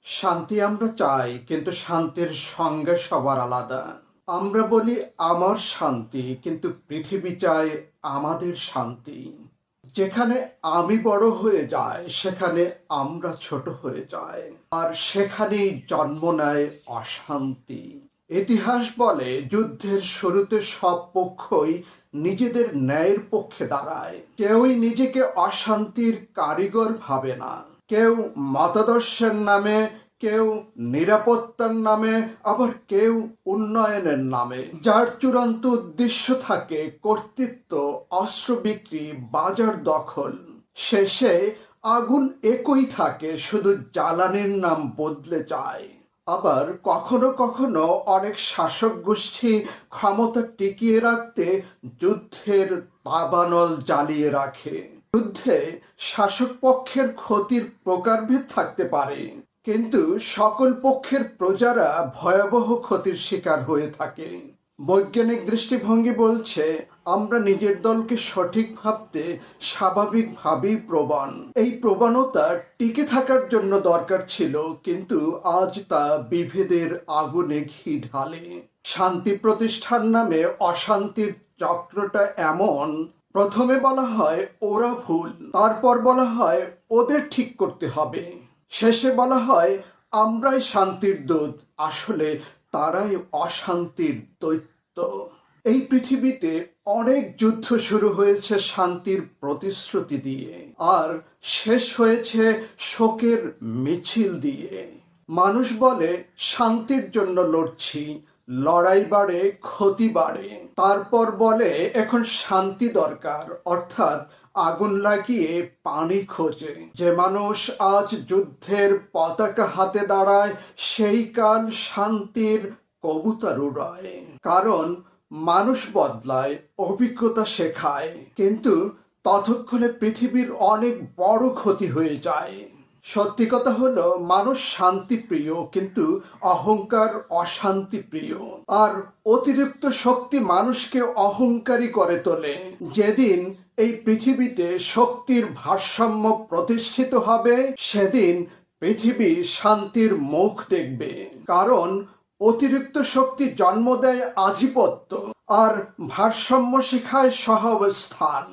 শান্তি আমরা চাই, কিন্তু শান্তির সংজ্ঞা সবার আলাদা। আমরা বলি আমার শান্তি, কিন্তু পৃথিবী চায় আমাদের শান্তি। যেখানে আমি বড় হয়ে যাই, সেখানে আমরা ছোট হয়ে যাই, আর সেখানেই জন্ম নেয় অশান্তি। ইতিহাস বলে যুদ্ধের শুরুতে সব পক্ষই নিজেদের ন্যায়ের পক্ষে দাঁড়ায়। কেউই নিজেকে অশান্তির কারিগর ভাবে না। কেউ মতাদর্শের নামে, কেউ নিরাপত্তার নামে, আবার কেউ উন্নয়নের নামে। যার চূড়ান্ত উদ্দেশ্য থাকে কর্তৃত্ব, অস্ত্র বিক্রি, বাজার দখল। শেষে আগুন একই থাকে, শুধু জ্বালানির নাম বদলে যায়। আবার কখনো কখনো অনেক শাসক গোষ্ঠী ক্ষমতা টিকিয়ে রাখতে যুদ্ধের দাবানল জ্বালিয়ে রাখে। যুদ্ধে শাসক পক্ষের ক্ষতির প্রকারভেদ থাকতে পারে, কিন্তু সকল পক্ষের প্রজারা ভয়াবহ ক্ষতির শিকার হয়ে থাকে। বৈজ্ঞানিক দৃষ্টিভঙ্গি বলছে আমরা নিজের দলকে সঠিক ভাবতে স্বাভাবিকভাবেই প্রবণ। এই প্রবণতা টিকে থাকার জন্য দরকার ছিল, কিন্তু আজ তা বিভেদের আগুনে ঘি ঢালে। শান্তি প্রতিষ্ঠার নামে অশান্তির চক্রটা এমন, প্রথমে বলা হয় ওরা ভুল, তারপর বলা হয় ওদের ঠিক করতে হবে, শেষে বলা হয় আমরাই শান্তির দূত, আসলে তারাই অশান্তির দৈত্য। এই পৃথিবীতে অনেক যুদ্ধ শুরু হয়েছে শান্তির প্রতিশ্রুতি দিয়ে, আর শেষ হয়েছে শোকের মিছিল দিয়ে। মানুষ বলে শান্তির জন্য লড়ছি, লড়াই বাড়ে, ক্ষতি বাড়ে। তারপর বলে এখন শান্তি দরকার, অর্থাৎ আগুন লাগিয়ে পানি খোঁজে। যে মানুষ আজ যুদ্ধের পতাকা হাতে দাঁড়ায়, সেই কাল শান্তির কবুতর উড়ায়। কারণ মানুষ বদলায়, অভিজ্ঞতা শেখায়, কিন্তু ততক্ষণে পৃথিবীর অনেক বড় ক্ষতি হয়ে যায়। সত্যি কথা হলো মানুষ শান্তিপ্রিয়, কিন্তু অহংকার অশান্তিপ্রিয়। আর অতিরিক্ত শক্তি মানুষকে অহংকারী করে তোলে। যেদিন এই পৃথিবীতে শক্তির ভারসাম্য প্রতিষ্ঠিত হবে, সেদিন পৃথিবী শান্তির মুখ দেখবে। কারণ অতিরিক্ত শক্তি জন্ম দেয় আধিপত্য, আর ভারসাম্য শেখায় সহাবস্থান।